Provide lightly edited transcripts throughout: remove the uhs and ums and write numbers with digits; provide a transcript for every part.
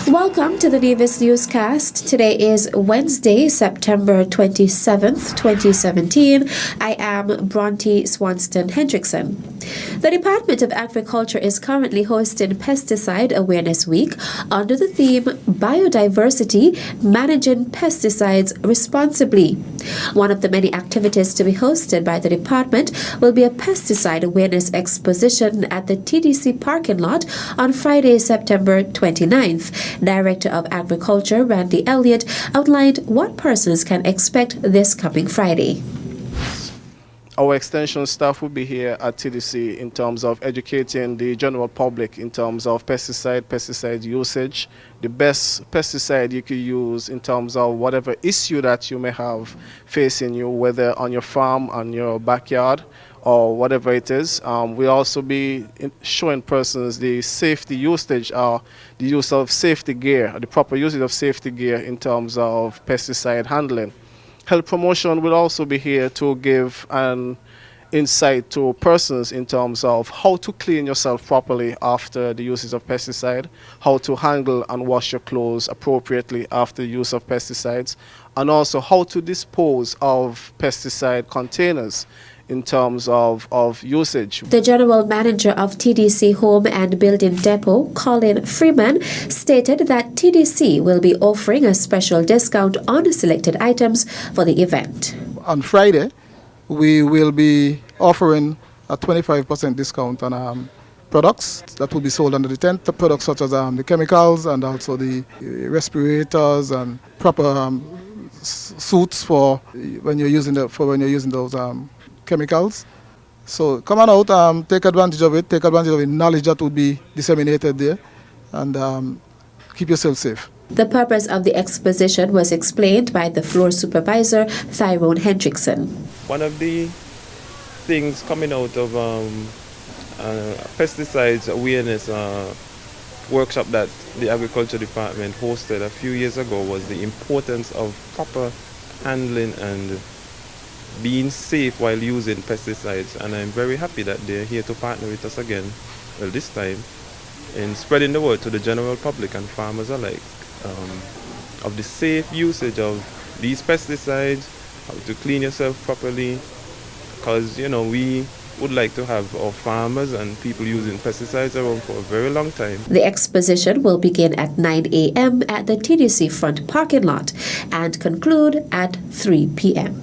Welcome to the Nevis Newscast. Today is Wednesday, September 27th, 2017. I am Bronte Swanston Hendrickson. The Department of Agriculture is currently hosting Pesticide Awareness Week under the theme Biodiversity, Managing Pesticides Responsibly. One of the many activities to be hosted by the department will be a pesticide awareness exposition at the TDC parking lot on Friday, September 29th. Director of Agriculture Randy Elliott outlined what persons can expect this coming Friday. Our extension staff will be here at TDC in terms of educating the general public in terms of pesticide usage, the best pesticide you could use in terms of whatever issue that you may have facing you, whether on your farm, on your backyard, or whatever it is. We'll also be showing persons the safety usage, the use of safety gear, the proper usage of safety gear in terms of pesticide handling. Health promotion will also be here to give an insight to persons in terms of how to clean yourself properly after the usage of pesticide, how to handle and wash your clothes appropriately after the use of pesticides, and also how to dispose of pesticide containers in terms of usage. The General Manager of TDC Home and Building Depot, Colin Freeman, stated that TDC will be offering a special discount on selected items for the event. On Friday, we will be offering a 25% discount on products that will be sold under the tent, the products such as the chemicals and also the respirators and proper suits for when you're using those chemicals. So come on out, take advantage of it, knowledge that will be disseminated there, and keep yourself safe. The purpose of the exposition was explained by the floor supervisor, Tyrone Hendrickson. One of the things coming out of pesticides awareness workshop that the Agriculture Department hosted a few years ago was the importance of proper handling and being safe while using pesticides, and I'm very happy that they're here to partner with us again, well this time, in spreading the word to the general public and farmers alike of the safe usage of these pesticides, how to clean yourself properly, because we would like to have our farmers and people using pesticides around for a very long time. The exposition will begin at 9 a.m. at the TDC front parking lot and conclude at 3 p.m.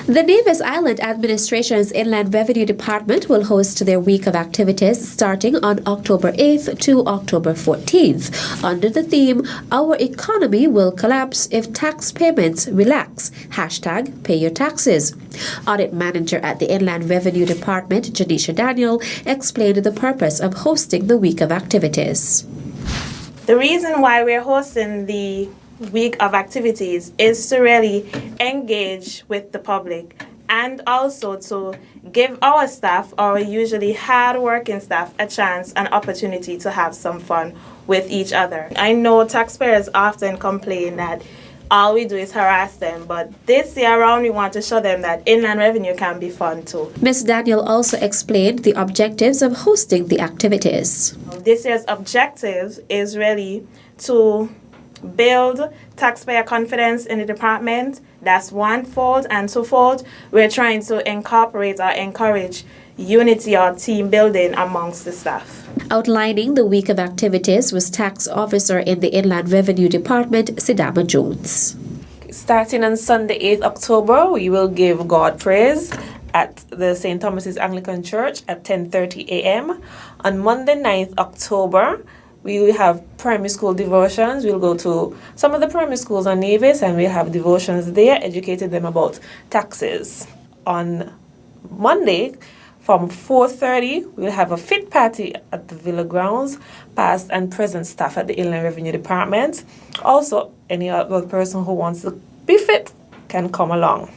The Nevis Island Administration's Inland Revenue Department will host their week of activities starting on October 8th to October 14th under the theme, Our Economy Will Collapse If Tax Payments Relax, #PayYourTaxes. Audit Manager at the Inland Revenue Department, Janisha Daniel, explained the purpose of hosting the week of activities. The reason why we're hosting the week of activities is to really engage with the public and also to give our staff, our usually hard-working staff, a chance and opportunity to have some fun with each other. I know taxpayers often complain that all we do is harass them, but this year around we want to show them that inland revenue can be fun too. Ms. Daniel also explained the objectives of hosting the activities. This year's objective is really to build taxpayer confidence in the department. That's one fold, and twofold, we're trying to incorporate or encourage unity or team building amongst the staff. Outlining the week of activities was Tax Officer in the Inland Revenue Department, Sidama Jones. Starting on Sunday, 8th October, we will give God praise at the St. Thomas's Anglican Church at 10:30 a.m. On Monday, 9th October, we will have primary school devotions. We'll go to some of the primary schools on Nevis and we'll have devotions there, educating them about taxes. On Monday, from 4:30, we'll have a fit party at the Villa Grounds, past and present staff at the Inland Revenue Department. Also, any other person who wants to be fit can come along.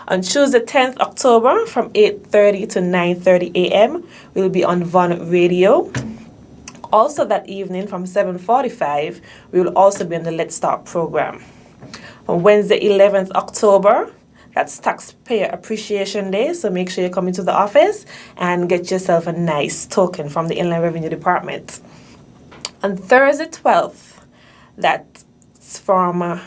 On Tuesday, 10th October, from 8:30 to 9:30 a.m., we'll be on Von Radio. Also that evening from 7:45, we will also be on the Let's Start program. On Wednesday, 11th October, that's Taxpayer Appreciation Day, so make sure you come into the office and get yourself a nice token from the Inland Revenue Department. On Thursday 12th, that's from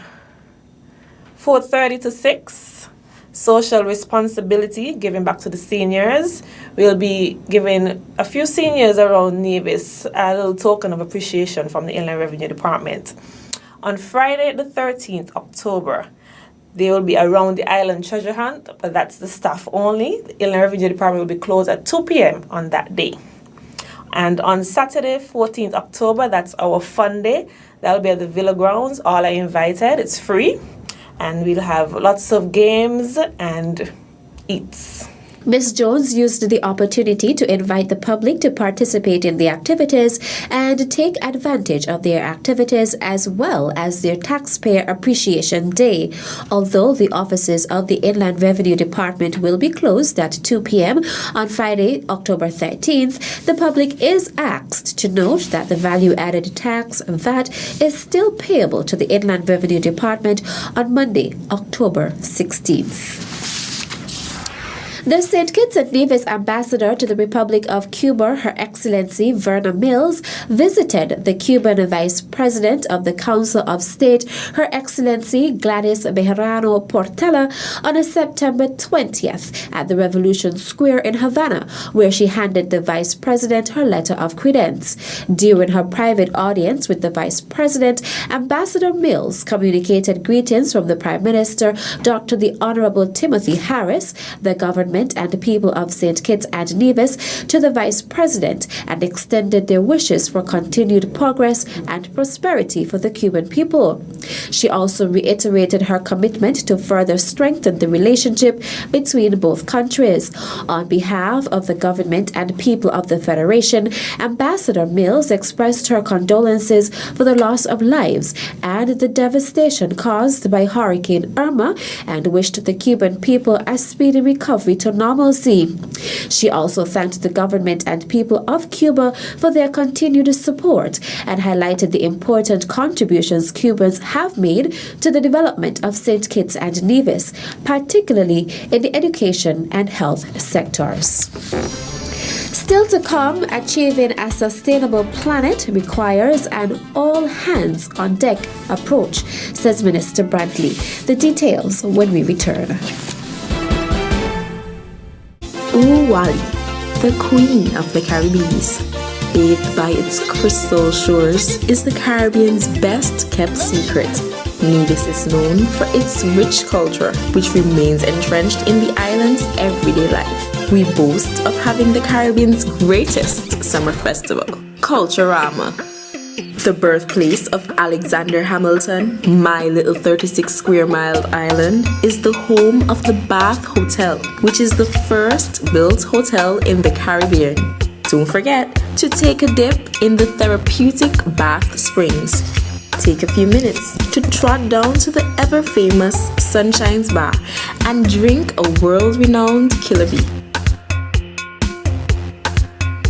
4:30 to 6, social responsibility, giving back to the seniors. We'll be giving a few seniors around Nevis a little token of appreciation from the Inland Revenue Department. On Friday the 13th October, they will be around the island treasure hunt, but that's the staff only. The Inland Revenue Department will be closed at 2 p.m. on that day. And on Saturday, 14th October, that's our fun day. That'll be at the Villa Grounds. All are invited. It's free. And we'll have lots of games and eats. Ms. Jones used the opportunity to invite the public to participate in the activities and take advantage of their activities as well as their Taxpayer Appreciation Day. Although the offices of the Inland Revenue Department will be closed at 2 p.m. on Friday, October 13th, the public is asked to note that the value-added tax, VAT, is still payable to the Inland Revenue Department on Monday, October 16th. The St. Kitts and Nevis ambassador to the Republic of Cuba, Her Excellency Verna Mills, visited the Cuban Vice President of the Council of State, Her Excellency Gladys Bejarano Portela, on September 20th at the Revolution Square in Havana, where she handed the Vice President her letter of credence. During her private audience with the Vice President, Ambassador Mills communicated greetings from the Prime Minister, Dr. the Honorable Timothy Harris, the government and the people of St. Kitts and Nevis to the Vice President, and extended their wishes for continued progress and prosperity for the Cuban people. She also reiterated her commitment to further strengthen the relationship between both countries. On behalf of the government and people of the Federation, Ambassador Mills expressed her condolences for the loss of lives and the devastation caused by Hurricane Irma, and wished the Cuban people a speedy recovery to normalcy. She also thanked the government and people of Cuba for their continued support and highlighted the important contributions Cubans have made to the development of St. Kitts and Nevis, particularly in the education and health sectors. Still to come, achieving a sustainable planet requires an all-hands-on-deck approach, says Minister Brantley. The details when we return. Wally, the queen of the Caribbean, bathed by its crystal shores, is the Caribbean's best-kept secret. Nevis is known for its rich culture, which remains entrenched in the island's everyday life. We boast of having the Caribbean's greatest summer festival, Culturama. The birthplace of Alexander Hamilton, my little 36 square mile island, is the home of the Bath Hotel, which is the first built hotel in the Caribbean. Don't forget to take a dip in the therapeutic Bath Springs. Take a few minutes to trot down to the ever-famous Sunshine's Bar and drink a world-renowned Killer Bee.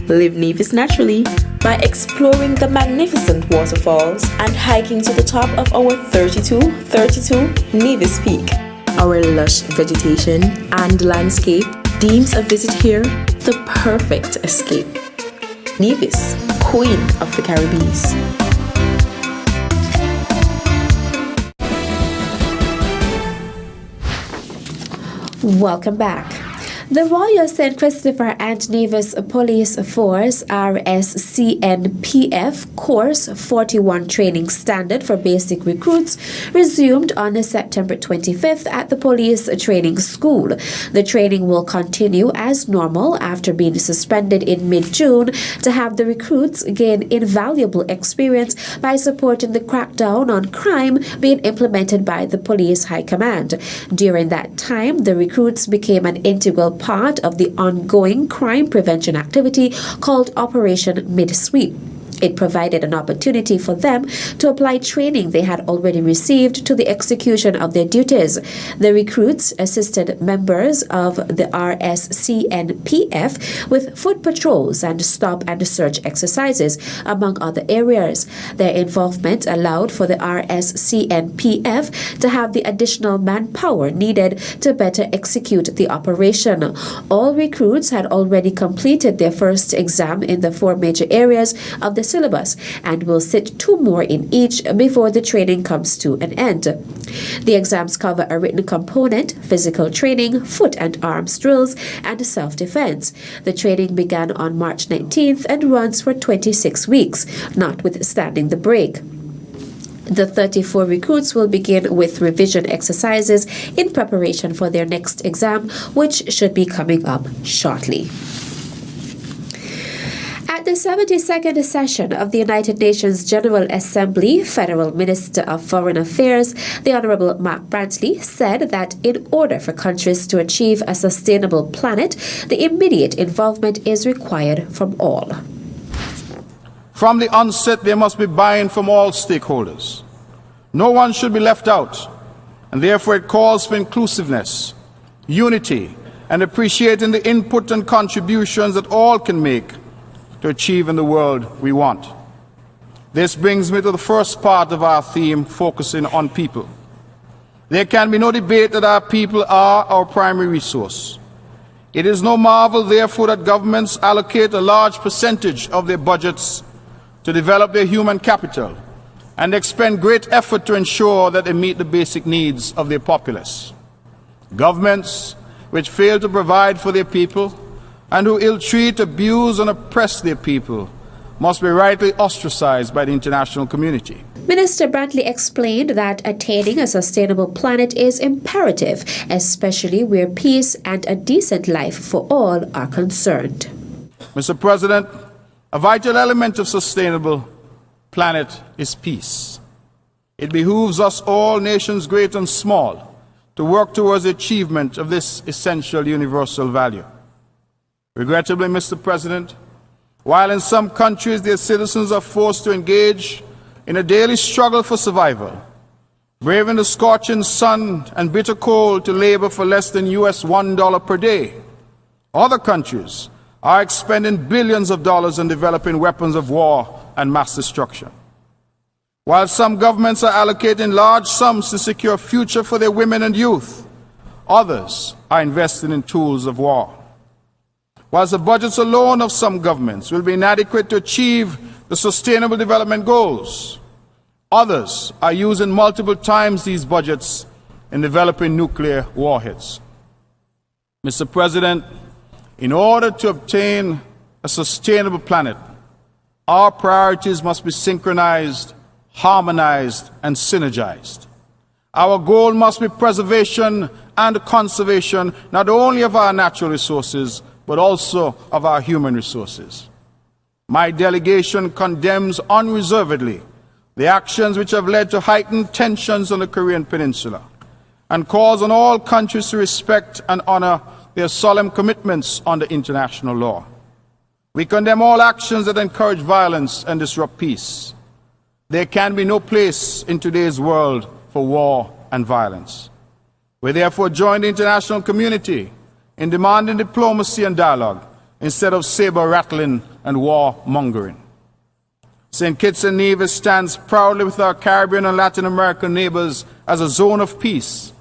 Live Nevis naturally by exploring the magnificent waterfalls and hiking to the top of our 32 Nevis Peak. Our lush vegetation and landscape deems a visit here the perfect escape. Nevis, Queen of the Caribbean. Welcome back. The Royal St. Christopher and Nevis Police Force RSCNPF Course 41 training standard for basic recruits resumed on September 25th at the Police Training School. The training will continue as normal after being suspended in mid-June to have the recruits gain invaluable experience by supporting the crackdown on crime being implemented by the Police High Command. During that time, the recruits became an integral part of the ongoing crime prevention activity called Operation Mid-Sweep. It provided an opportunity for them to apply training they had already received to the execution of their duties. The recruits assisted members of the RSCNPF with foot patrols and stop and search exercises, among other areas. Their involvement allowed for the RSCNPF to have the additional manpower needed to better execute the operation. All recruits had already completed their first exam in the four major areas of the syllabus and will sit 2 more in each before the training comes to an end. The exams cover a written component, physical training, foot and arms drills, and self-defense. The training began on March 19th and runs for 26 weeks, notwithstanding the break. The 34 recruits will begin with revision exercises in preparation for their next exam, which should be coming up shortly. At the 72nd session of the United Nations General Assembly, Federal Minister of Foreign Affairs, the Honorable Mark Brantley, said that in order for countries to achieve a sustainable planet, the immediate involvement is required from all. From the onset, there must be buy-in from all stakeholders. No one should be left out, and therefore it calls for inclusiveness, unity, and appreciating the input and contributions that all can make to achieve in the world we want. This brings me to the first part of our theme, focusing on people. There can be no debate that our people are our primary resource. It is no marvel, therefore, that governments allocate a large percentage of their budgets to develop their human capital and expend great effort to ensure that they meet the basic needs of their populace. Governments which fail to provide for their people and who ill-treat, abuse and oppress their people must be rightly ostracized by the international community. Minister Brantley explained that attaining a sustainable planet is imperative, especially where peace and a decent life for all are concerned. Mr. President, a vital element of sustainable planet is peace. It behooves us all, nations great and small, to work towards the achievement of this essential universal value. Regrettably, Mr. President, while in some countries their citizens are forced to engage in a daily struggle for survival, braving the scorching sun and bitter cold to labor for less than $1 per day, other countries are expending billions of dollars in developing weapons of war and mass destruction. While some governments are allocating large sums to secure a future for their women and youth, others are investing in tools of war. Whilst the budgets alone of some governments will be inadequate to achieve the Sustainable Development Goals, others are using multiple times these budgets in developing nuclear warheads. Mr. President, in order to obtain a sustainable planet, our priorities must be synchronized, harmonized, and synergized. Our goal must be preservation and conservation not only of our natural resources, but also of our human resources. My delegation condemns unreservedly the actions which have led to heightened tensions on the Korean Peninsula and calls on all countries to respect and honor their solemn commitments under international law. We condemn all actions that encourage violence and disrupt peace. There can be no place in today's world for war and violence. We therefore join the international community in demanding diplomacy and dialogue instead of saber-rattling and war-mongering. St. Kitts and Nevis stands proudly with our Caribbean and Latin American neighbors as a zone of peace,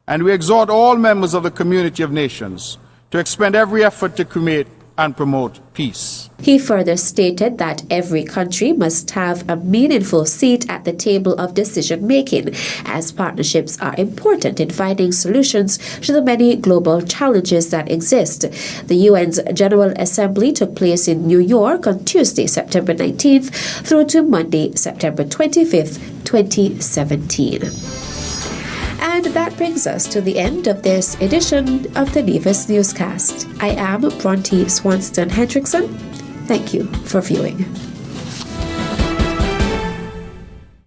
and we exhort all members of the community of nations to expend every effort to create and promote peace. He further stated that every country must have a meaningful seat at the table of decision-making, as partnerships are important in finding solutions to the many global challenges that exist. The UN's General Assembly took place in New York on Tuesday, September 19th through to Monday, September 25th, 2017. And that brings us to the end of this edition of the Nevis Newscast. I am Bronte Swanston Hendrickson. Thank you for viewing.